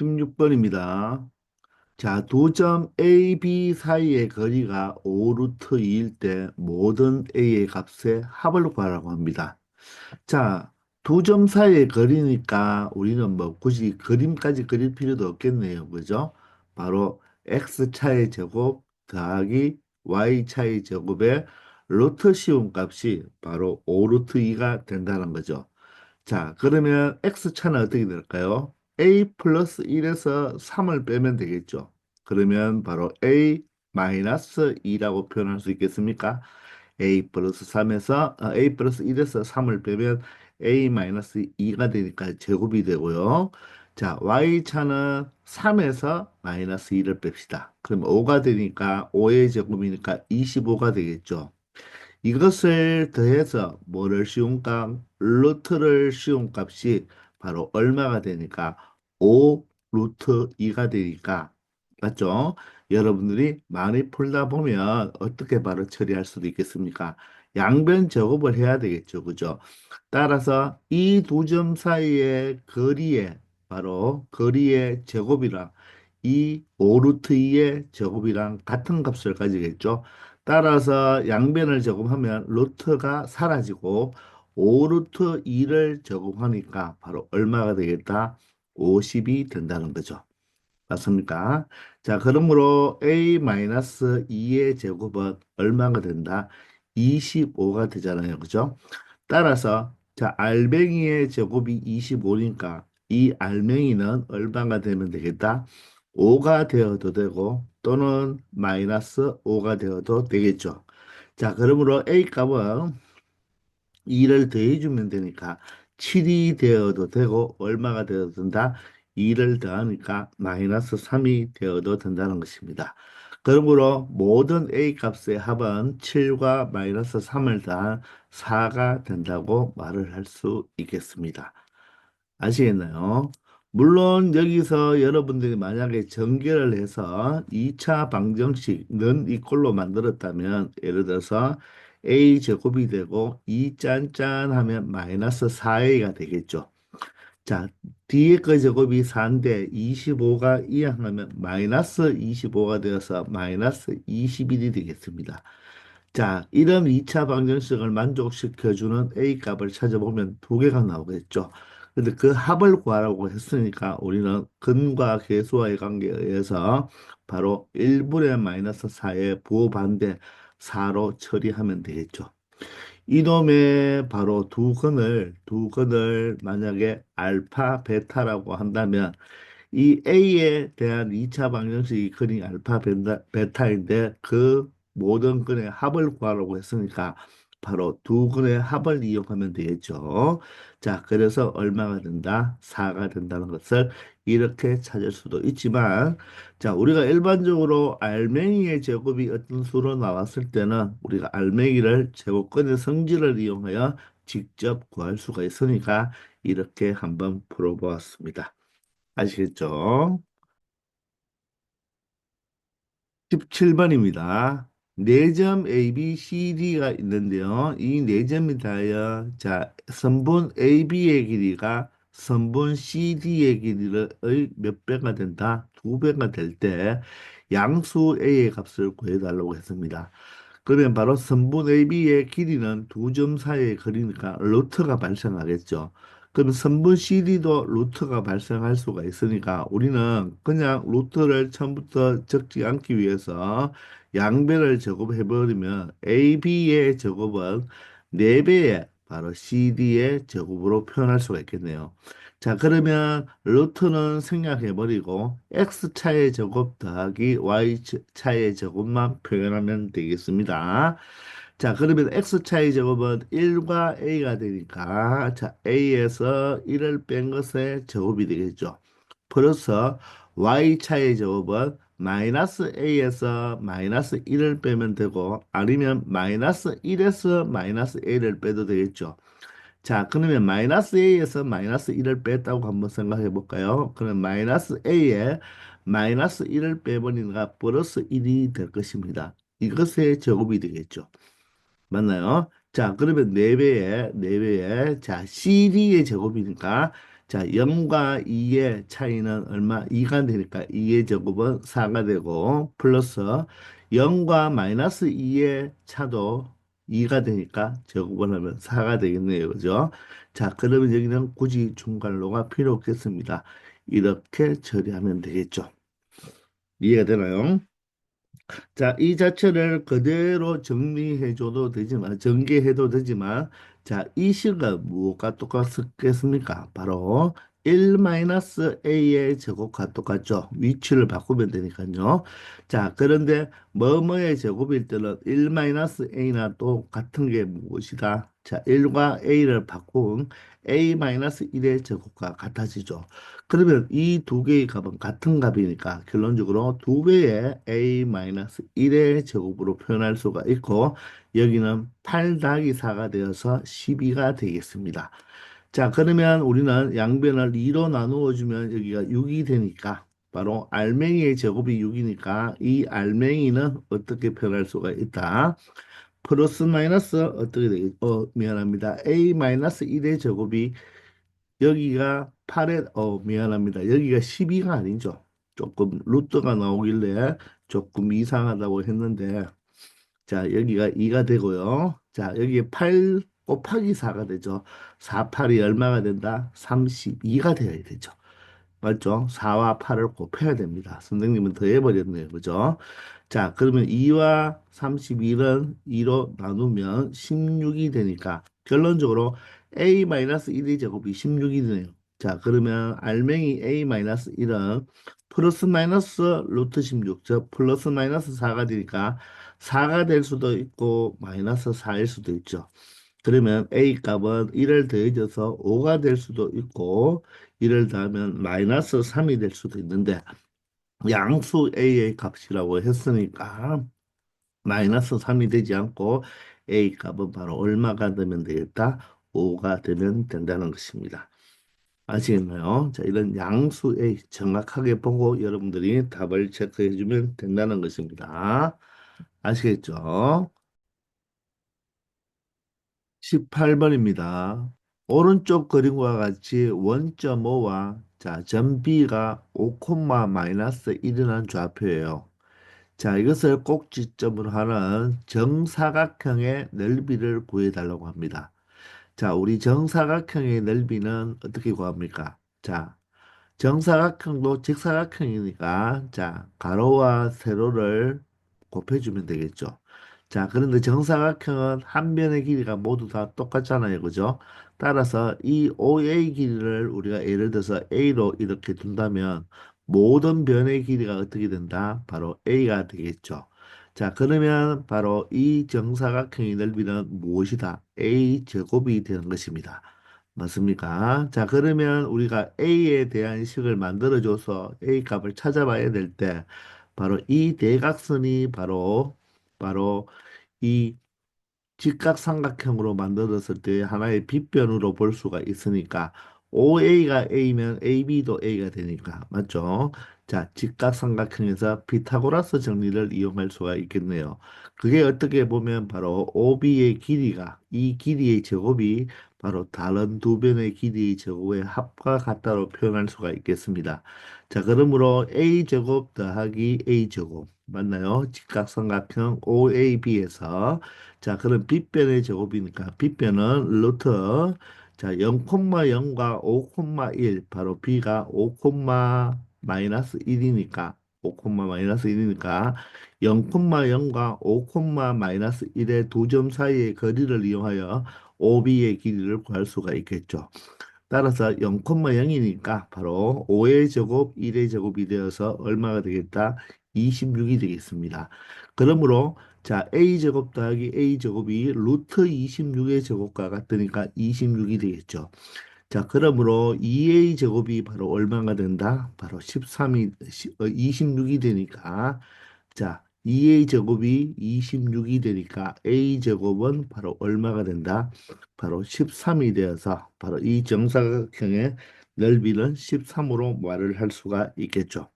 16번입니다. 자, 두 점 A, B 사이의 거리가 5루트 2일 때 모든 A의 값의 합을 구하라고 합니다. 자, 두 점 사이의 거리니까 우리는 뭐 굳이 그림까지 그릴 필요도 없겠네요. 그죠? 바로 X 차의 제곱 더하기 Y 차의 제곱의 루트 씌운 값이 바로 5루트 2가 된다는 거죠. 자, 그러면 X차는 어떻게 될까요? A 플러스 1에서 3을 빼면 되겠죠. 그러면 바로 A 마이너스 2라고 표현할 수 있겠습니까? A 플러스 3에서, A 플러스 1에서 3을 빼면 A 마이너스 2가 되니까 제곱이 되고요. 자, Y차는 3에서 마이너스 2를 뺍시다. 그럼 5가 되니까 5의 제곱이니까 25가 되겠죠. 이것을 더해서 뭐를 씌운 값, 루트를 씌운 값이 바로 얼마가 되니까 5 루트 2가 되니까 맞죠? 여러분들이 많이 풀다 보면 어떻게 바로 처리할 수도 있겠습니까? 양변 제곱을 해야 되겠죠. 그죠? 따라서 이 두 점 사이의 거리의 바로 거리의 제곱이랑 이 5 루트 2의 제곱이랑 같은 값을 가지겠죠. 따라서 양변을 제곱하면 루트가 사라지고 5루트 2를 제곱하니까 바로 얼마가 되겠다? 50이 된다는 거죠. 맞습니까? 자, 그러므로 A-2의 제곱은 얼마가 된다? 25가 되잖아요. 그죠? 따라서 자, 알맹이의 제곱이 25니까 이 알맹이는 얼마가 되면 되겠다? 5가 되어도 되고 또는 마이너스 5가 되어도 되겠죠. 자, 그러므로 A 값은 2를 더해주면 되니까 7이 되어도 되고 얼마가 되어도 된다? 2를 더하니까 마이너스 3이 되어도 된다는 것입니다. 그러므로 모든 A 값의 합은 7과 마이너스 3을 더한 4가 된다고 말을 할 수 있겠습니다. 아시겠나요? 물론 여기서 여러분들이 만약에 전개를 해서 2차 방정식은 이꼴로 만들었다면 예를 들어서 a 제곱이 되고 2 짠짠 하면 마이너스 4a가 되겠죠. 자, 뒤에 거 제곱이 4인데 25가 이항하면 마이너스 25가 되어서 마이너스 21이 되겠습니다. 자, 이런 2차 방정식을 만족시켜주는 A 값을 찾아보면 두 개가 나오겠죠. 근데 그 합을 구하라고 했으니까 우리는 근과 계수와의 관계에 의해서 바로 1분의 마이너스 4의 부호반대 4로 처리하면 되겠죠. 이놈의 바로 두 근을 만약에 알파, 베타라고 한다면 이 A에 대한 2차 방정식이 그린 알파, 베타인데 그 모든 근의 합을 구하라고 했으니까 바로 두 근의 합을 이용하면 되겠죠. 자, 그래서 얼마가 된다? 4가 된다는 것을 이렇게 찾을 수도 있지만 자, 우리가 일반적으로 알맹이의 제곱이 어떤 수로 나왔을 때는 우리가 알맹이를 제곱근의 성질을 이용하여 직접 구할 수가 있으니까 이렇게 한번 풀어보았습니다. 아시겠죠? 17번입니다. 4점 A, B, C, D가 있는데요. 이 4점이 다여 자, 선분 AB의 길이가 선분 CD의 길이의 몇 배가 된다? 2배가 될 때 양수 A의 값을 구해달라고 했습니다. 그러면 바로 선분 AB의 길이는 두 점 사이의 거리니까 루트가 발생하겠죠. 그럼 선분 CD도 루트가 발생할 수가 있으니까 우리는 그냥 루트를 처음부터 적지 않기 위해서 양변을 제곱해버리면 AB의 제곱은 4배의 바로 CD의 제곱으로 표현할 수가 있겠네요. 자, 그러면 루트는 생략해버리고 X차의 제곱 더하기 Y차의 제곱만 표현하면 되겠습니다. 자, 그러면 X차의 제곱은 1과 A가 되니까, 자, A에서 1을 뺀 것의 제곱이 되겠죠. 플러스 Y차의 제곱은 마이너스 A에서 마이너스 1을 빼면 되고, 아니면 마이너스 1에서 마이너스 A를 빼도 되겠죠. 자, 그러면 마이너스 A에서 마이너스 1을 뺐다고 한번 생각해 볼까요? 그럼 마이너스 A에 마이너스 1을 빼버리니까 플러스 1이 될 것입니다. 이것의 제곱이 되겠죠. 맞나요? 자, 그러면 4배에 자, CD의 제곱이니까, 자, 0과 2의 차이는 얼마? 2가 되니까 2의 제곱은 4가 되고 플러스 0과 마이너스 2의 차도 2가 되니까 제곱을 하면 4가 되겠네요. 그죠? 자, 그러면 여기는 굳이 중괄호가 필요 없겠습니다. 이렇게 처리하면 되겠죠. 이해가 되나요? 자, 이 자체를 그대로 정리해줘도 되지만, 전개해도 되지만, 자, 이 식은 무엇과 똑같겠습니까? 바로 1-a의 제곱과 똑같죠. 위치를 바꾸면 되니까요. 자, 그런데 뭐뭐의 제곱일 때는 1-a나 또 같은 게 무엇이다? 자, 1과 a를 바꾼 a-1의 제곱과 같아지죠. 그러면 이 두 개의 값은 같은 값이니까 결론적으로 두 배의 a-1의 제곱으로 표현할 수가 있고 여기는 8 더하기 4가 되어서 12가 되겠습니다. 자, 그러면 우리는 양변을 2로 나누어 주면 여기가 6이 되니까 바로 알맹이의 제곱이 6이니까 이 알맹이는 어떻게 표현할 수가 있다. 플러스 마이너스 어떻게 되겠 미안합니다. a-1의 제곱이 여기가 8에 미안합니다. 여기가 12가 아니죠. 조금 루트가 나오길래 조금 이상하다고 했는데 자, 여기가 2가 되고요. 자, 여기에 8 곱하기 4가 되죠. 4, 8이 얼마가 된다? 32가 되어야 되죠. 맞죠? 4와 8을 곱해야 됩니다. 선생님은 더해버렸네요. 그죠? 자, 그러면 2와 31은 2로 나누면 16이 되니까 결론적으로 a-1의 제곱이 16이 되네요. 자, 그러면 알맹이 a-1은 플러스 마이너스 루트 16, 즉 플러스 마이너스 4가 되니까 4가 될 수도 있고 마이너스 4일 수도 있죠. 그러면 A 값은 1을 더해져서 5가 될 수도 있고 1을 더하면 마이너스 3이 될 수도 있는데 양수 A의 값이라고 했으니까 마이너스 3이 되지 않고 A 값은 바로 얼마가 되면 되겠다? 5가 되면 된다는 것입니다. 아시겠나요? 자, 이런 양수 A 정확하게 보고 여러분들이 답을 체크해 주면 된다는 것입니다. 아시겠죠? 18번입니다. 오른쪽 그림과 같이 원점 5와 자, 점 B가 5, 마이너스 1이라는 좌표예요. 자, 이것을 꼭지점으로 하는 정사각형의 넓이를 구해달라고 합니다. 자, 우리 정사각형의 넓이는 어떻게 구합니까? 자, 정사각형도 직사각형이니까 자 가로와 세로를 곱해주면 되겠죠. 자 그런데 정사각형은 한 변의 길이가 모두 다 똑같잖아요. 그죠? 따라서 이 OA 길이를 우리가 예를 들어서 A로 이렇게 둔다면 모든 변의 길이가 어떻게 된다? 바로 A가 되겠죠. 자 그러면 바로 이 정사각형의 넓이는 무엇이다? A 제곱이 되는 것입니다. 맞습니까? 자, 그러면 우리가 A에 대한 식을 만들어줘서 A 값을 찾아봐야 될 때, 바로 이 대각선이 바로 이 직각삼각형으로 만들었을 때 하나의 빗변으로 볼 수가 있으니까 OA가 A면 AB도 A가 되니까 맞죠? 자, 직각삼각형에서 피타고라스 정리를 이용할 수가 있겠네요. 그게 어떻게 보면 바로 OB의 길이가 이 길이의 제곱이 바로 다른 두 변의 길이의 제곱의 합과 같다로 표현할 수가 있겠습니다. 자, 그러므로 A 제곱 더하기 A 제곱 맞나요? 직각삼각형 OAB에서 자, 그럼 빗변의 제곱이니까 빗변은 루트 자, 0,0과 5,1 바로 b가 5, 마이너스 1이니까 5, 마이너스 1이니까 0,0과 5, 마이너스 1의 두 점 사이의 거리를 이용하여 OB의 길이를 구할 수가 있겠죠. 따라서 0,0이니까 바로 5의 제곱, 1의 제곱이 되어서 얼마가 되겠다? 26이 되겠습니다. 그러므로 자, a제곱 더하기 a제곱이 루트 26의 제곱과 같으니까 26이 되겠죠. 자, 그러므로 2a 제곱이 바로 얼마가 된다? 바로 26이 되니까 자, 2a 제곱이 26이 되니까 a 제곱은 바로 얼마가 된다? 바로 13이 되어서 바로 이 정사각형의 넓이는 13으로 말을 할 수가 있겠죠.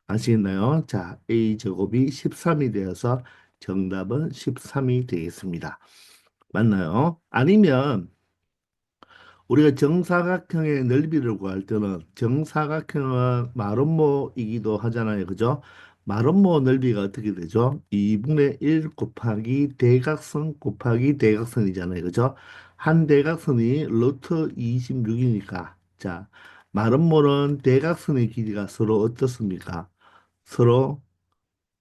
아시겠나요? 자, a 제곱이 13이 되어서 정답은 13이 되겠습니다. 맞나요? 아니면 우리가 정사각형의 넓이를 구할 때는 정사각형은 마름모이기도 하잖아요. 그죠? 마름모 넓이가 어떻게 되죠? 2분의 1 곱하기 대각선 곱하기 대각선이잖아요. 그죠? 한 대각선이 루트 26이니까. 자, 마름모는 대각선의 길이가 서로 어떻습니까? 서로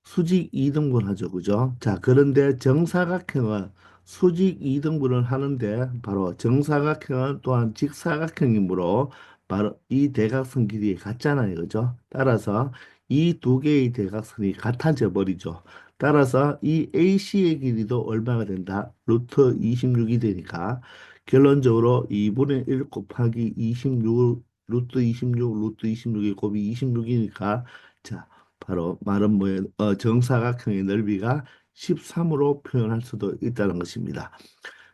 수직 이등분 하죠. 그죠? 자, 그런데 정사각형은 수직 이등분을 하는데 바로 정사각형은 또한 직사각형이므로 바로 이 대각선 길이 같잖아요. 그죠? 따라서 이 두 개의 대각선이 같아져 버리죠. 따라서 이 AC의 길이도 얼마가 된다? 루트 26이 되니까 결론적으로 2분의 1 곱하기 26, 루트 26, 루트 26이 곱이 26이니까 자, 바로 마른 모의 정사각형의 넓이가 13으로 표현할 수도 있다는 것입니다.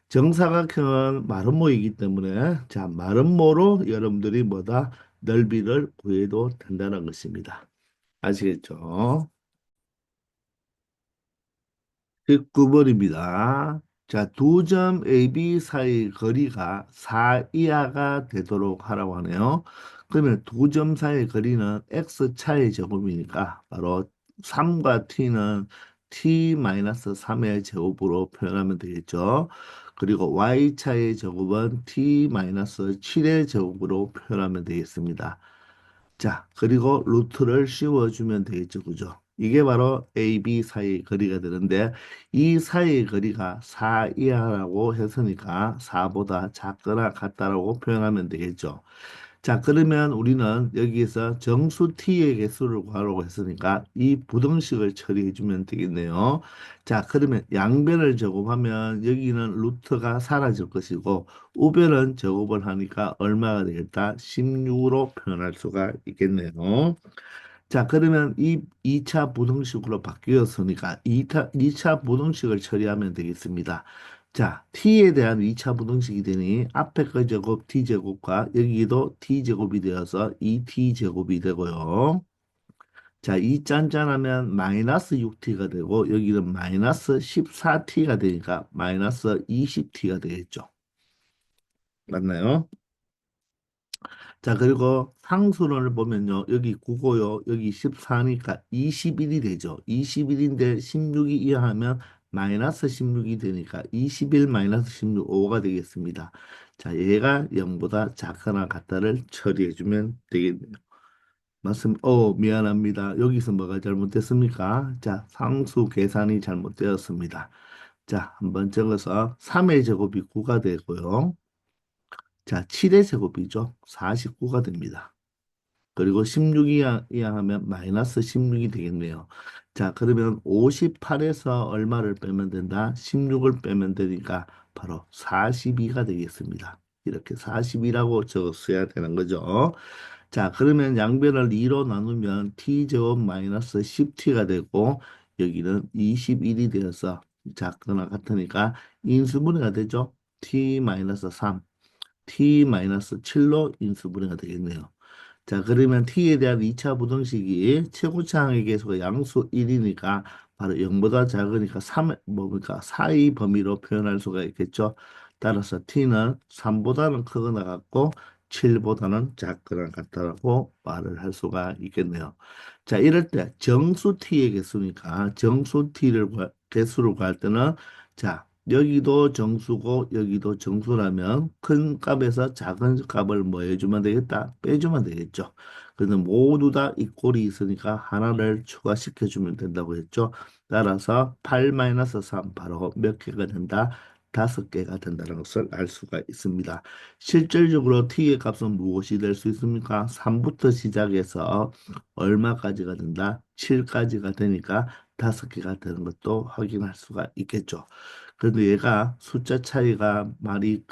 정사각형은 마름모이기 때문에 자 마름모로 여러분들이 뭐다 넓이를 구해도 된다는 것입니다. 아시겠죠? 19번입니다. 자, 두 점 AB 사이 거리가 4 이하가 되도록 하라고 하네요. 그러면 두 점 사이 거리는 x 차의 제곱이니까 바로 3과 t는 t-3의 제곱으로 표현하면 되겠죠. 그리고 y 차의 제곱은 t-7의 제곱으로 표현하면 되겠습니다. 자, 그리고 루트를 씌워주면 되겠죠. 그죠? 이게 바로 A, B 사이의 거리가 되는데 이 사이의 거리가 4 이하라고 했으니까 4보다 작거나 같다라고 표현하면 되겠죠. 자, 그러면 우리는 여기에서 정수 t의 개수를 구하려고 했으니까 이 부등식을 처리해 주면 되겠네요. 자, 그러면 양변을 제곱하면 여기는 루트가 사라질 것이고 우변은 제곱을 하니까 얼마가 되겠다? 16으로 표현할 수가 있겠네요. 자, 그러면 이 2차 부등식으로 바뀌었으니까 2차 부등식을 처리하면 되겠습니다. 자, t에 대한 2차 부등식이 되니 앞에 거 제곱 t제곱과 여기도 t제곱이 되어서 2t제곱이 되고요. 자, 이 짠짠하면 마이너스 6t가 되고 여기는 마이너스 14t가 되니까 마이너스 20t가 되겠죠. 맞나요? 자, 그리고 상수를 보면요. 여기 9고요. 여기 14니까 21이 되죠. 21인데 16이 이하하면 마이너스 16이 되니까 21 마이너스 16, 5가 되겠습니다. 자, 얘가 0보다 작거나 같다를 처리해주면 되겠네요. 미안합니다. 여기서 뭐가 잘못됐습니까? 자, 상수 계산이 잘못되었습니다. 자, 한번 적어서 3의 제곱이 9가 되고요. 자, 7의 제곱이죠. 49가 됩니다. 그리고 16 이하하면 마이너스 16이 되겠네요. 자, 그러면 58에서 얼마를 빼면 된다? 16을 빼면 되니까 바로 42가 되겠습니다. 이렇게 42라고 적었어야 되는 거죠. 자, 그러면 양변을 2로 나누면 t제곱 마이너스 10t가 되고 여기는 21이 되어서 작거나 같으니까 인수분해가 되죠. t 마이너스 3, t 마이너스 7로 인수분해가 되겠네요. 자, 그러면 t에 대한 2차 부등식이 최고차항의 계수가 양수 1이니까 바로 0보다 작으니까 3, 뭡니까? 4의 범위로 표현할 수가 있겠죠. 따라서 t는 3보다는 크거나 같고 7보다는 작거나 같다라고 말을 할 수가 있겠네요. 자, 이럴 때 정수 t의 개수니까 정수 t를 개수를 구할 때는 자, 여기도 정수고 여기도 정수라면 큰 값에서 작은 값을 뭐 해주면 되겠다? 빼주면 되겠죠. 그래서 모두 다 이 꼴이 있으니까 하나를 추가시켜주면 된다고 했죠. 따라서 8-3 바로 몇 개가 된다? 5개가 된다는 것을 알 수가 있습니다. 실질적으로 t의 값은 무엇이 될 수 있습니까? 3부터 시작해서 얼마까지가 된다? 7까지가 되니까 5개가 되는 것도 확인할 수가 있겠죠. 그런데 얘가 숫자 차이가 많이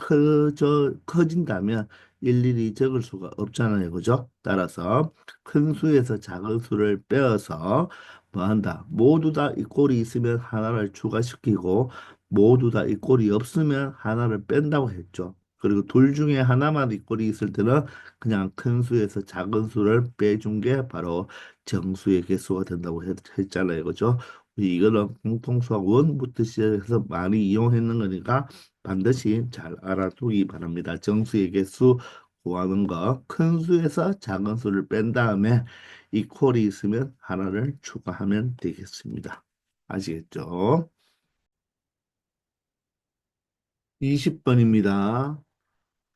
커진다면 일일이 적을 수가 없잖아요. 그죠? 따라서 큰 수에서 작은 수를 빼어서 뭐 한다. 모두 다 이 꼴이 있으면 하나를 추가시키고 모두 다 이 꼴이 없으면 하나를 뺀다고 했죠. 그리고 둘 중에 하나만 이 꼴이 있을 때는 그냥 큰 수에서 작은 수를 빼준 게 바로 정수의 개수가 된다고 했잖아요. 그죠? 이거는 공통수학 원부터 시작해서 많이 이용했는 거니까 반드시 잘 알아두기 바랍니다. 정수의 개수 구하는 거, 큰 수에서 작은 수를 뺀 다음에 이퀄이 있으면 하나를 추가하면 되겠습니다. 아시겠죠? 20번입니다.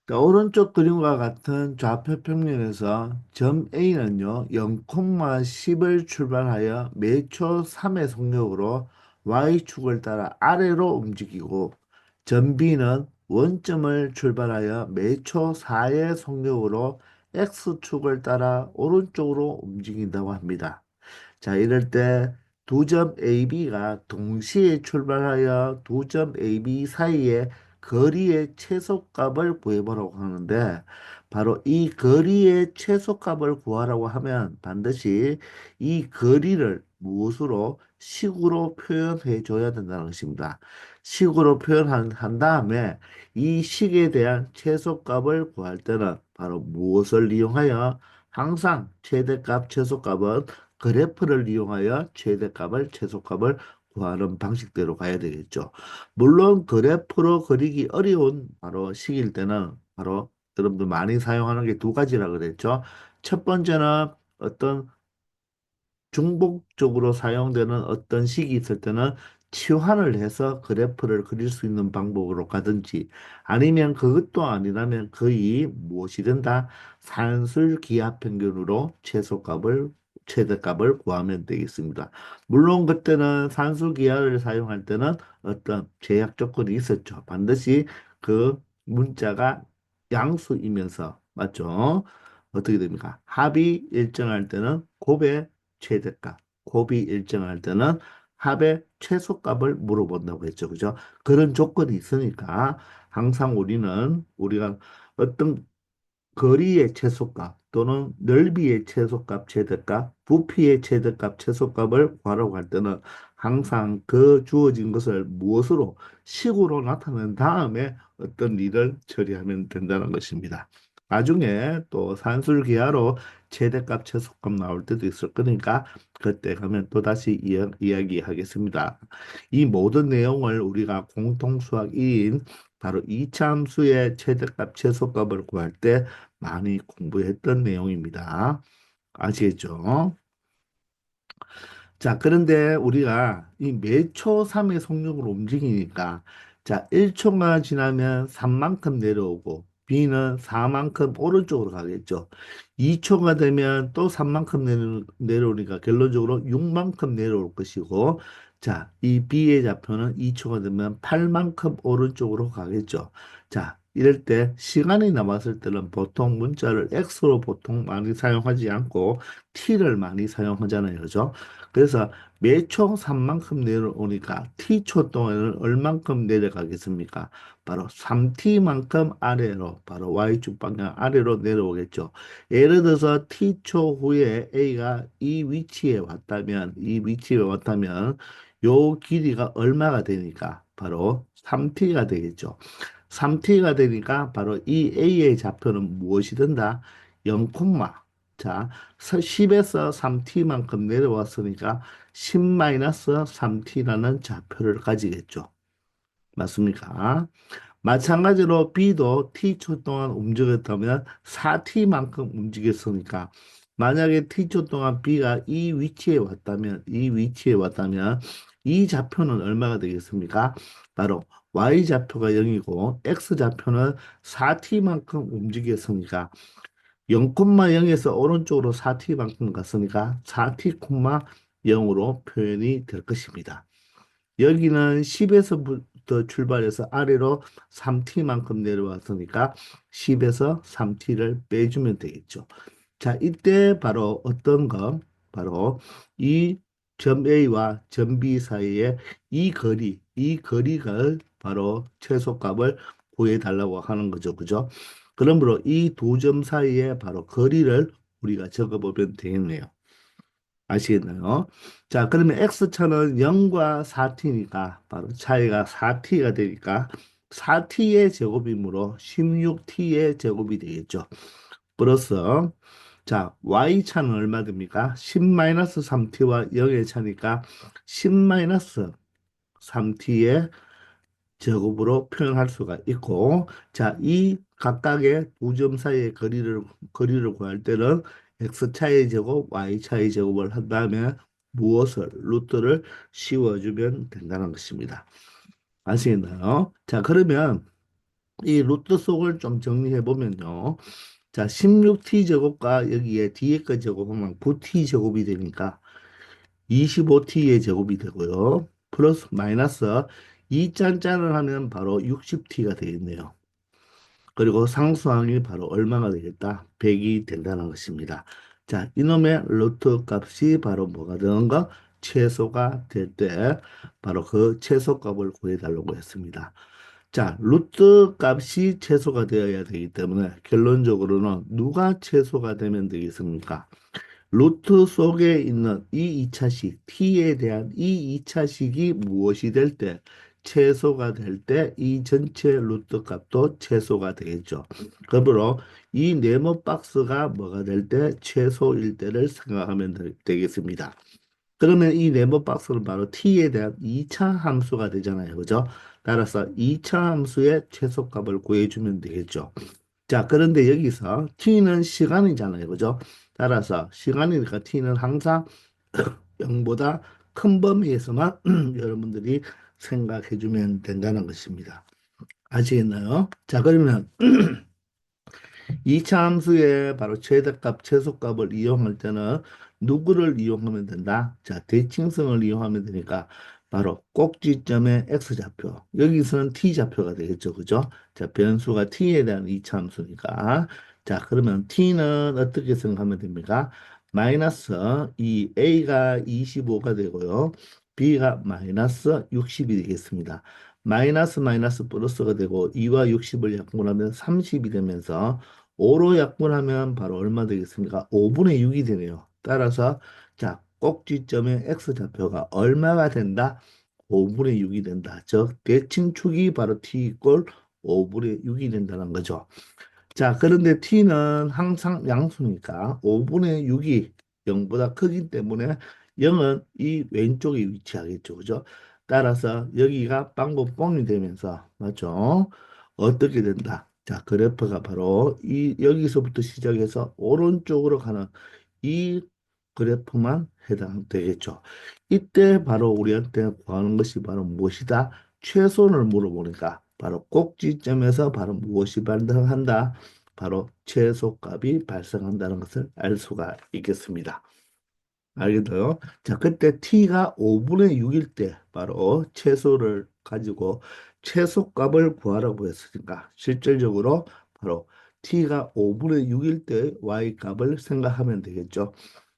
자, 오른쪽 그림과 같은 좌표 평면에서 점 A는요, 0,10을 출발하여 매초 3의 속력으로 Y축을 따라 아래로 움직이고, 점 B는 원점을 출발하여 매초 4의 속력으로 X축을 따라 오른쪽으로 움직인다고 합니다. 자, 이럴 때 두 점 AB가 동시에 출발하여 두 점 AB 사이의 거리의 최소값을 구해보라고 하는데, 바로 이 거리의 최소값을 구하라고 하면 반드시 이 거리를 무엇으로 식으로 표현해 줘야 된다는 것입니다. 식으로 표현한 다음에 이 식에 대한 최소값을 구할 때는 바로 무엇을 이용하여 항상 최대값, 최소값은 그래프를 이용하여 최대값을, 최소값을 구하는 방식대로 가야 되겠죠. 물론 그래프로 그리기 어려운 바로 식일 때는 바로 여러분들 많이 사용하는 게 두 가지라 그랬죠. 첫 번째는 어떤 중복적으로 사용되는 어떤 식이 있을 때는 치환을 해서 그래프를 그릴 수 있는 방법으로 가든지, 아니면 그것도 아니라면 거의 무엇이 된다? 산술 기하 평균으로 최대값을 구하면 되겠습니다. 물론 그때는 산술 기하를 사용할 때는 어떤 제약 조건이 있었죠. 반드시 그 문자가 양수이면서, 맞죠? 어떻게 됩니까? 합이 일정할 때는 곱의 최대값, 곱이 일정할 때는 합의 최소값을 물어본다고 했죠. 그죠? 그런 조건이 있으니까 항상 우리가 어떤 거리의 최소값 또는 넓이의 최소값, 최대값, 부피의 최대값, 최소값을 구하라고 할 때는 항상 그 주어진 것을 무엇으로 식으로 나타낸 다음에 어떤 일을 처리하면 된다는 것입니다. 나중에 또 산술기하로 최대값, 최소값 나올 때도 있을 거니까 그때 가면 또다시 이야기하겠습니다. 이 모든 내용을 우리가 공통수학 2인 바로 이차함수의 최대값, 최소값을 구할 때 많이 공부했던 내용입니다. 아시겠죠? 자, 그런데 우리가 이 매초 3의 속력으로 움직이니까, 자, 1초가 지나면 3만큼 내려오고 B는 4만큼 오른쪽으로 가겠죠. 2초가 되면 또 3만큼 내려오니까 결론적으로 6만큼 내려올 것이고, 자, 이 B의 좌표는 2초가 되면 8만큼 오른쪽으로 가겠죠. 자, 이럴 때 시간이 남았을 때는 보통 문자를 X로 보통 많이 사용하지 않고 T를 많이 사용하잖아요. 그죠? 그래서 매초 3만큼 내려오니까 T초 동안은 얼만큼 내려가겠습니까? 바로 3T만큼 아래로, 바로 Y축 방향 아래로 내려오겠죠. 예를 들어서 T초 후에 A가 이 위치에 왔다면 요 길이가 얼마가 되니까? 바로 3T가 되겠죠. 3T가 되니까 바로 이 A의 좌표는 무엇이 된다? 0, 자, 10에서 3t만큼 내려왔으니까 10-3t라는 좌표를 가지겠죠. 맞습니까? 마찬가지로 B도 t초 동안 움직였다면 4t만큼 움직였으니까 만약에 t초 동안 B가 이 위치에 왔다면 이 좌표는 얼마가 되겠습니까? 바로 y좌표가 0이고 x좌표는 4t만큼 움직였으니까 0,0에서 오른쪽으로 4t만큼 갔으니까 4t, 0으로 표현이 될 것입니다. 여기는 10에서부터 출발해서 아래로 3t만큼 내려왔으니까 10에서 3t를 빼주면 되겠죠. 자, 이때 바로 어떤 거? 바로 이 점 A와 점 B 사이의 이 거리가 바로 최소값을 구해달라고 하는 거죠. 그죠? 그러므로 이 두 점 사이에 바로 거리를 우리가 적어보면 되겠네요. 아시겠나요? 자, 그러면 X차는 0과 4t니까 바로 차이가 4t가 되니까 4t의 제곱이므로 16t의 제곱이 되겠죠. 플러스 자, Y차는 얼마 됩니까? 10-3t와 0의 차니까 10-3t의 제곱으로 표현할 수가 있고, 자, 이 각각의 두 점 사이의 거리를 구할 때는 x차의 제곱, y차의 제곱을 한 다음에 무엇을, 루트를 씌워주면 된다는 것입니다. 아시겠나요? 자, 그러면 이 루트 속을 좀 정리해 보면요. 자, 16t 제곱과 여기에 뒤에 거 제곱하면 9t 제곱이 되니까 25t의 제곱이 되고요. 플러스 마이너스 2짠짠을 하면 바로 60t가 되겠네요. 그리고 상수항이 바로 얼마가 되겠다? 100이 된다는 것입니다. 자, 이놈의 루트 값이 바로 뭐가 되는가? 최소가 될 때 바로 그 최소값을 구해달라고 했습니다. 자, 루트 값이 최소가 되어야 되기 때문에 결론적으로는 누가 최소가 되면 되겠습니까? 루트 속에 있는 이 2차식, t에 대한 이 2차식이 무엇이 될 때, 최소가 될 때 이 전체 루트 값도 최소가 되겠죠. 그러므로 이 네모 박스가 뭐가 될 때 최소일 때를 생각하면 되겠습니다. 그러면 이 네모 박스는 바로 t에 대한 2차 함수가 되잖아요. 그죠? 따라서 2차 함수의 최소값을 구해주면 되겠죠. 자, 그런데 여기서 t는 시간이잖아요. 그죠? 따라서 시간이니까 t는 항상 0보다 큰 범위에서만 여러분들이 생각해 주면 된다는 것입니다. 아시겠나요? 자, 그러면 이차 함수의 바로 최대값, 최소값을 이용할 때는 누구를 이용하면 된다? 자, 대칭성을 이용하면 되니까 바로 꼭지점의 x좌표. 여기서는 t좌표가 되겠죠. 그죠? 자, 변수가 t에 대한 이차 함수니까. 자, 그러면 t는 어떻게 생각하면 됩니까? 마이너스 이 a가 25가 되고요. b가 마이너스 60이 되겠습니다. 마이너스 마이너스 플러스가 되고 2와 60을 약분하면 30이 되면서 5로 약분하면 바로 얼마 되겠습니까? 5분의 6이 되네요. 따라서 자, 꼭지점의 x좌표가 얼마가 된다? 5분의 6이 된다. 즉 대칭축이 바로 t 이꼴 5분의 6이 된다는 거죠. 자, 그런데 t는 항상 양수니까 5분의 6이 0보다 크기 때문에 0은 이 왼쪽에 위치하겠죠. 그죠? 따라서 여기가 방법 뻥이 되면서, 맞죠? 어떻게 된다? 자, 그래프가 바로 이 여기서부터 시작해서 오른쪽으로 가는 이 그래프만 해당되겠죠. 이때 바로 우리한테 구하는 것이 바로 무엇이다? 최소를 물어보니까 바로 꼭지점에서 바로 무엇이 발생한다? 바로 최소값이 발생한다는 것을 알 수가 있겠습니다. 알겠어요? 자, 그때 t가 5분의 6일 때 바로 최소를 가지고 최소값을 구하라고 했으니까 실질적으로 바로 t가 5분의 6일 때 y값을 생각하면 되겠죠.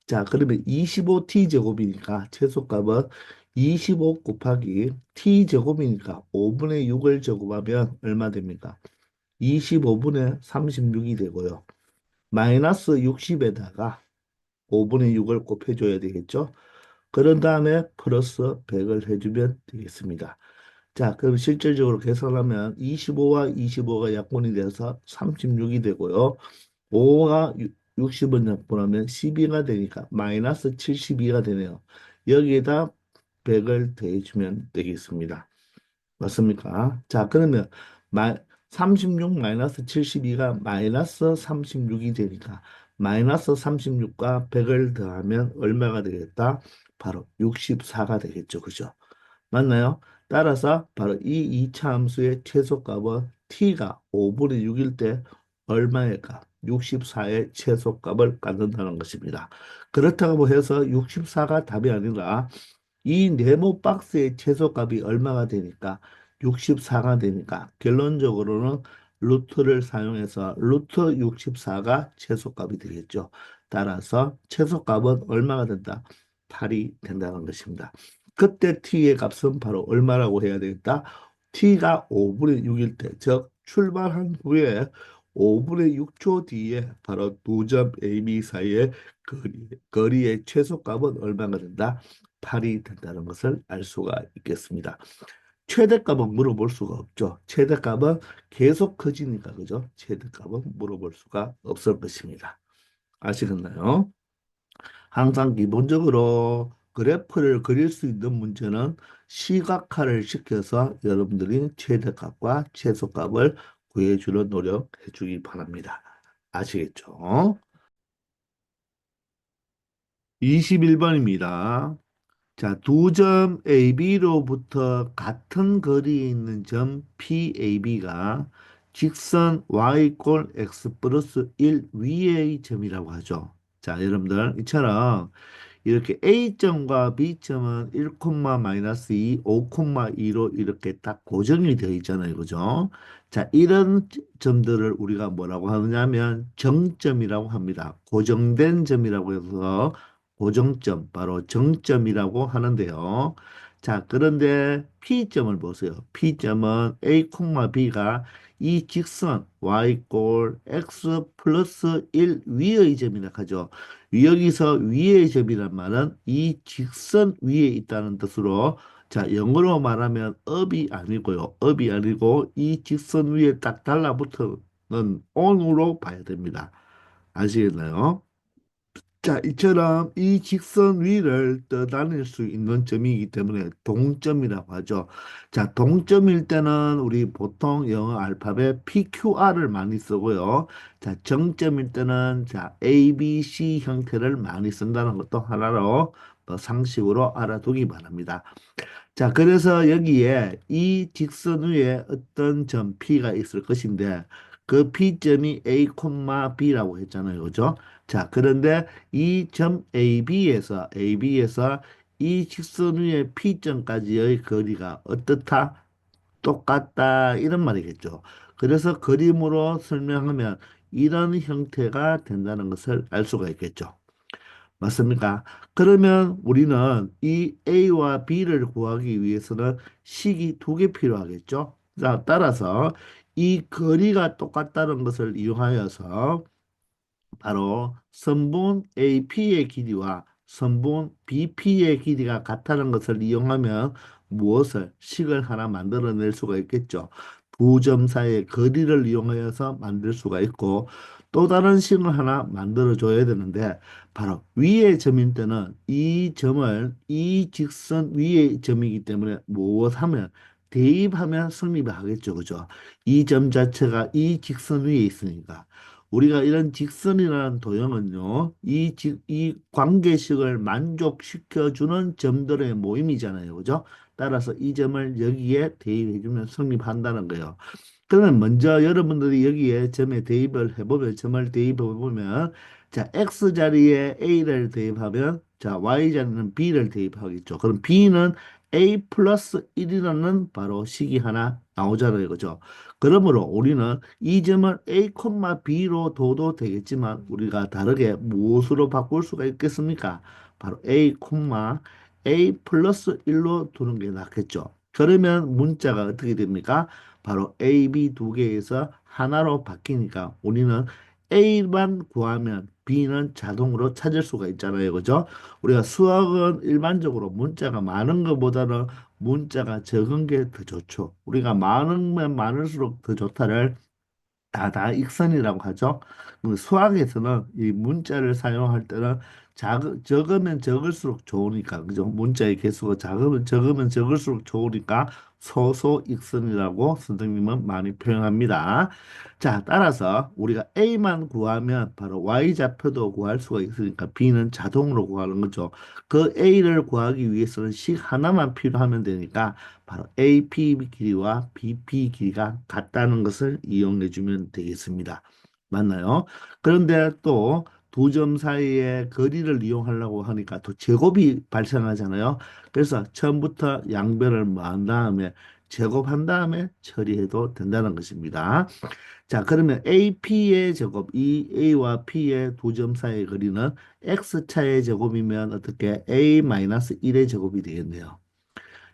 자, 그러면 25t 제곱이니까 최소값은 25 곱하기 t 제곱이니까 5분의 6을 제곱하면 얼마 됩니까? 25분의 36이 되고요. 마이너스 60에다가 5분의 6을 곱해줘야 되겠죠? 그런 다음에 플러스 100을 해주면 되겠습니다. 자, 그럼 실질적으로 계산하면 25와 25가 약분이 돼서 36이 되고요. 5가 60을 약분하면 12가 되니까 마이너스 72가 되네요. 여기에다 100을 더해주면 되겠습니다. 맞습니까? 자, 그러면 마, 36 마이너스 72가 마이너스 36이 되니까 마이너스 36과 100을 더하면 얼마가 되겠다? 바로 64가 되겠죠. 그죠? 맞나요? 따라서 바로 이 2차 함수의 최소값은 t가 5분의 6일 때 얼마일까? 64의 최소값을 갖는다는 것입니다. 그렇다고 해서 64가 답이 아니라 이 네모 박스의 최소값이 얼마가 되니까 64가 되니까 결론적으로는 루트를 사용해서 루트 64가 최소값이 되겠죠. 따라서 최소값은 얼마가 된다? 8이 된다는 것입니다. 그때 t의 값은 바로 얼마라고 해야 되겠다? t가 5분의 6일 때, 즉 출발한 후에 5분의 6초 뒤에 바로 두 점 A, B 사이의 거리의 최소값은 얼마가 된다? 8이 된다는 것을 알 수가 있겠습니다. 최대값은 물어볼 수가 없죠. 최대값은 계속 커지니까, 그죠? 최대값은 물어볼 수가 없을 것입니다. 아시겠나요? 항상 기본적으로 그래프를 그릴 수 있는 문제는 시각화를 시켜서 여러분들이 최대값과 최소값을 구해주는 노력해 주기 바랍니다. 아시겠죠? 21번입니다. 자, 두 점 AB로부터 같은 거리에 있는 점 PAB가 직선 y x 플러스 1 위의 점이라고 하죠. 자, 여러분들, 이처럼 이렇게 A점과 B점은 1, 마이너스 2, 5, 2로 이렇게 딱 고정이 되어 있잖아요. 그죠? 자, 이런 점들을 우리가 뭐라고 하느냐면 정점이라고 합니다. 고정된 점이라고 해서 고정점, 바로 정점이라고 하는데요. 자, 그런데 P점을 보세요. P점은 A, B가 이 직선 y x 플러스 1 위의 점이라 하죠. 여기서 위의 점이란 말은 이 직선 위에 있다는 뜻으로 자, 영어로 말하면 up이 아니고요. up이 아니고 이 직선 위에 딱 달라붙는 on으로 봐야 됩니다. 아시겠나요? 자, 이처럼 이 직선 위를 떠다닐 수 있는 점이기 때문에 동점이라고 하죠. 자, 동점일 때는 우리 보통 영어 알파벳 PQR을 많이 쓰고요. 자, 정점일 때는 자, ABC 형태를 많이 쓴다는 것도 하나로 상식으로 알아두기 바랍니다. 자, 그래서 여기에 이 직선 위에 어떤 점 P가 있을 것인데 그 P점이 A, B라고 했잖아요. 그죠? 자, 그런데 이 점 AB에서 이 직선 위에 P점까지의 거리가 어떻다? 똑같다. 이런 말이겠죠. 그래서 그림으로 설명하면 이런 형태가 된다는 것을 알 수가 있겠죠. 맞습니까? 그러면 우리는 이 A와 B를 구하기 위해서는 식이 두 개 필요하겠죠? 자, 따라서 이 거리가 똑같다는 것을 이용하여서 바로 선분 AP의 길이와 선분 BP의 길이가 같다는 것을 이용하면 무엇을 식을 하나 만들어낼 수가 있겠죠. 두 점 사이의 거리를 이용하여서 만들 수가 있고 또 다른 식을 하나 만들어 줘야 되는데 바로 위의 점일 때는 이 점을 이 직선 위의 점이기 때문에 무엇하면 대입하면 성립을 하겠죠. 그죠? 이 점 자체가 이 직선 위에 있으니까. 우리가 이런 직선이라는 도형은요, 이 관계식을 만족시켜주는 점들의 모임이잖아요. 그죠? 따라서 이 점을 여기에 대입해주면 성립한다는 거예요. 그러면 먼저 여러분들이 여기에 점에 대입을 해보면, 점을 대입해보면, 자, X 자리에 A를 대입하면, 자, Y 자리는 B를 대입하겠죠. 그럼 B는 A 플러스 1이라는 바로 식이 하나 나오잖아요. 그죠? 그러므로 우리는 이 점을 A, B로 둬도 되겠지만 우리가 다르게 무엇으로 바꿀 수가 있겠습니까? 바로 A 플러스 1로 두는 게 낫겠죠. 그러면 문자가 어떻게 됩니까? 바로 A, B 두 개에서 하나로 바뀌니까 우리는 A만 구하면 B는 자동으로 찾을 수가 있잖아요. 그죠? 우리가 수학은 일반적으로 문자가 많은 것보다는 문자가 적은 게 더 좋죠. 우리가 많으면 많을수록 더 좋다를 다익선이라고 하죠. 수학에서는 이 문자를 사용할 때는 적으면 적을수록 좋으니까, 그죠? 문자의 개수가 적으면 적을수록 좋으니까 소소익선이라고 선생님은 많이 표현합니다. 자, 따라서 우리가 A만 구하면 바로 Y좌표도 구할 수가 있으니까 B는 자동으로 구하는 거죠. 그 A를 구하기 위해서는 식 하나만 필요하면 되니까 바로 AP 길이와 BP 길이가 같다는 것을 이용해 주면 되겠습니다. 맞나요? 그런데 또 두 점 사이의 거리를 이용하려고 하니까 또 제곱이 발생하잖아요. 그래서 처음부터 양변을 뭐한 다음에 제곱한 다음에 처리해도 된다는 것입니다. 자, 그러면 AP의 제곱, 이 A와 P의 두 점 사이의 거리는 X차의 제곱이면 어떻게 A-1의 제곱이 되겠네요.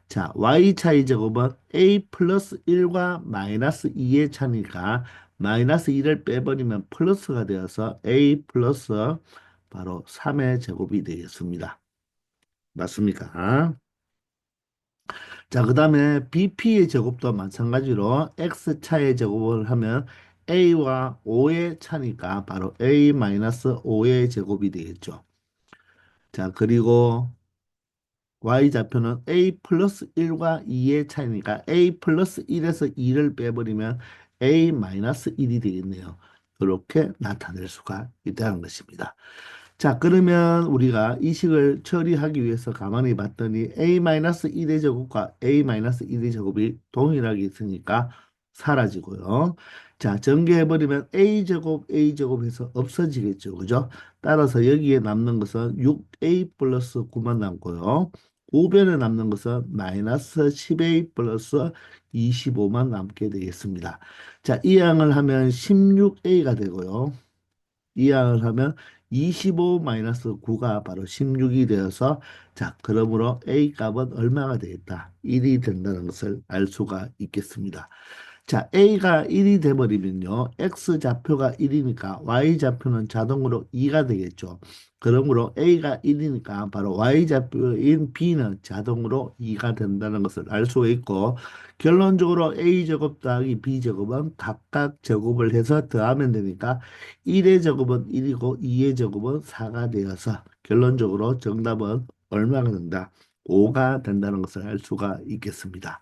자, y 차이 제곱은 a 플러스 1과 마이너스 2의 차니까 마이너스 2를 빼버리면 플러스가 되어서 a 플러스 바로 3의 제곱이 되겠습니다. 맞습니까? 자, 그 다음에 bp의 제곱도 마찬가지로 x 차의 제곱을 하면 a와 5의 차니까 바로 a 마이너스 5의 제곱이 되겠죠. 자, 그리고 y좌표는 a 플러스 1과 2의 차이니까 a 플러스 1에서 2를 빼버리면 a 마이너스 1이 되겠네요. 이렇게 나타낼 수가 있다는 것입니다. 자, 그러면 우리가 이 식을 처리하기 위해서 가만히 봤더니 a-1의 제곱과 a-1의 제곱이 동일하게 있으니까 사라지고요. 자, 전개해버리면 a제곱 해서 없어지겠죠. 그죠? 따라서 여기에 남는 것은 6a 플러스 9만 남고요. 우변에 남는 것은 마이너스 10a 플러스 25만 남게 되겠습니다. 자, 이 양을 하면 16a가 되고요. 이항을 하면 25-9가 바로 16이 되어서 자, 그러므로 A 값은 얼마가 되겠다? 1이 된다는 것을 알 수가 있겠습니다. 자, A가 1이 돼버리면요. X좌표가 1이니까 Y좌표는 자동으로 2가 되겠죠. 그러므로 A가 1이니까 바로 Y좌표인 B는 자동으로 2가 된다는 것을 알 수가 있고, 결론적으로 A제곱 더하기 B제곱은 각각 제곱을 해서 더하면 되니까 1의 제곱은 1이고 2의 제곱은 4가 되어서 결론적으로 정답은 얼마가 된다? 5가 된다는 것을 알 수가 있겠습니다.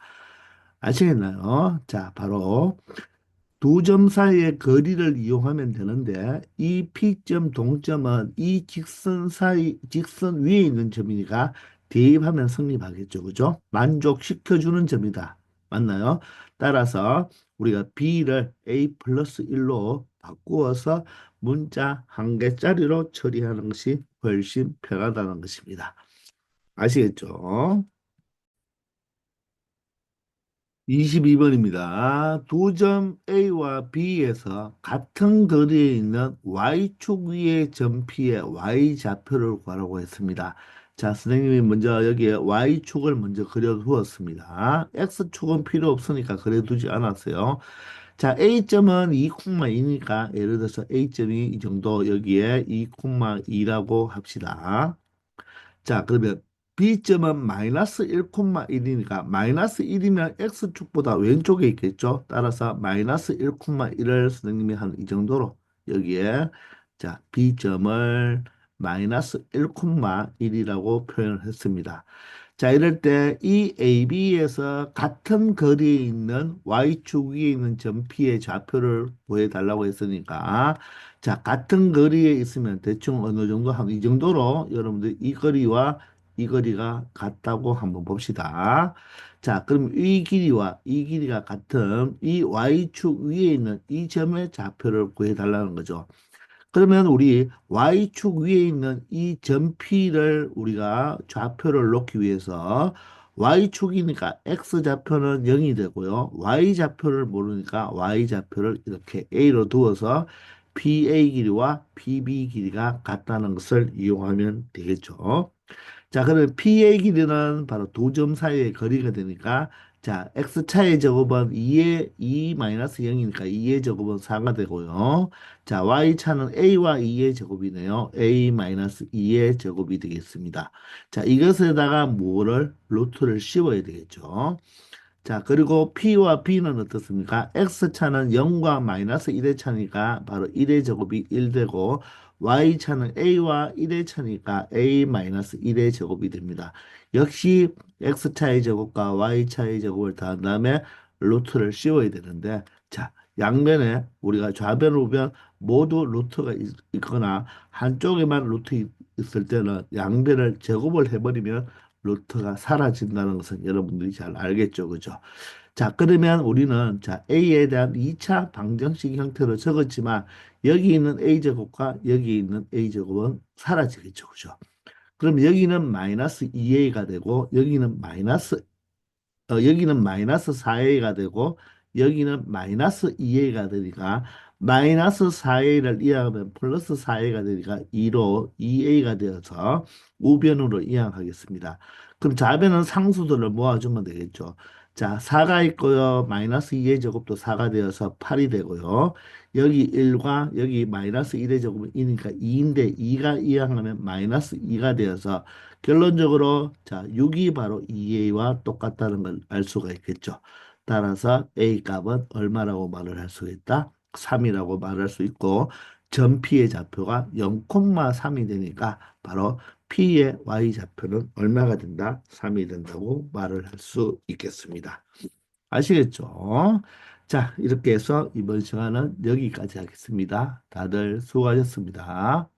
아시겠나요? 자, 바로 두 점 사이의 거리를 이용하면 되는데 이 P점 동점은 이 직선 사이 직선 위에 있는 점이니까 대입하면 성립하겠죠. 그죠? 만족시켜주는 점이다. 맞나요? 따라서 우리가 B를 A 플러스 1로 바꾸어서 문자 한 개짜리로 처리하는 것이 훨씬 편하다는 것입니다. 아시겠죠? 22번입니다. 두 점 A와 B에서 같은 거리에 있는 Y축 위의 점 P의 Y좌표를 구하라고 했습니다. 자, 선생님이 먼저 여기에 Y축을 먼저 그려두었습니다. X축은 필요 없으니까 그려두지 않았어요. 자, A점은 2,2니까 예를 들어서 A점이 이 정도 여기에 2,2라고 합시다. 자, 그러면 B점은 마이너스 1,1이니까 마이너스 1이면 X축보다 왼쪽에 있겠죠. 따라서 마이너스 1,1을 선생님이 한 이 정도로 여기에 자, B점을 마이너스 1,1이라고 표현을 했습니다. 자, 이럴 때 이 AB에서 같은 거리에 있는 Y축 위에 있는 점 P의 좌표를 구해달라고 했으니까 자, 같은 거리에 있으면 대충 어느 정도 한 이 정도로 여러분들 이 거리와 이 거리가 같다고 한번 봅시다. 자, 그럼 이 길이와 이 길이가 같은 이 Y축 위에 있는 이 점의 좌표를 구해달라는 거죠. 그러면 우리 Y축 위에 있는 이 점 P를 우리가 좌표를 놓기 위해서 Y축이니까 X좌표는 0이 되고요. Y좌표를 모르니까 Y좌표를 이렇게 A로 두어서 PA 길이와 PB 길이가 같다는 것을 이용하면 되겠죠. 자, 그러면 P의 길이는 바로 두 점 사이의 거리가 되니까 자, X차의 제곱은 2-0이니까 2의 제곱은 4가 되고요. 자, Y차는 A와 2의 제곱이네요. A-2의 제곱이 되겠습니다. 자, 이것에다가 뭐를 루트를 씌워야 되겠죠. 자, 그리고 P와 B는 어떻습니까? X차는 0과 마이너스 1의 차니까 바로 1의 제곱이 1 되고 Y차는 A와 1의 차니까 A 마이너스 1의 제곱이 됩니다. 역시 X차의 제곱과 Y차의 제곱을 더한 다음에 루트를 씌워야 되는데 자, 양변에 우리가 좌변, 우변 모두 루트가 있거나 한쪽에만 루트 있을 때는 양변을 제곱을 해버리면 루트가 사라진다는 것은 여러분들이 잘 알겠죠, 그죠? 자, 그러면 우리는 자, A에 대한 2차 방정식 형태로 적었지만 여기 있는 A제곱과 여기 있는 A제곱은 사라지겠죠, 그죠? 그럼 여기는 마이너스 2A가 되고 여기는 마이너스 4a가 되고 여기는 마이너스 2a가 되니까 마이너스 4a를 이항하면 플러스 4a가 되니까 2로 2a가 되어서 우변으로 이항하겠습니다. 그럼 좌변은 상수들을 모아주면 되겠죠. 자, 4가 있고요. 마이너스 2의 제곱도 4가 되어서 8이 되고요. 여기 1과 여기 마이너스 1의 제곱은 2니까 2인데 2가 이항하면 마이너스 2가 되어서 결론적으로 자 6이 바로 2a와 똑같다는 걸 알 수가 있겠죠. 따라서 a 값은 얼마라고 말을 할 수 있다? 3이라고 말할 수 있고 점 P의 좌표가 0,3이 되니까 바로 P의 Y좌표는 얼마가 된다? 3이 된다고 말을 할 수 있겠습니다. 아시겠죠? 자, 이렇게 해서 이번 시간은 여기까지 하겠습니다. 다들 수고하셨습니다.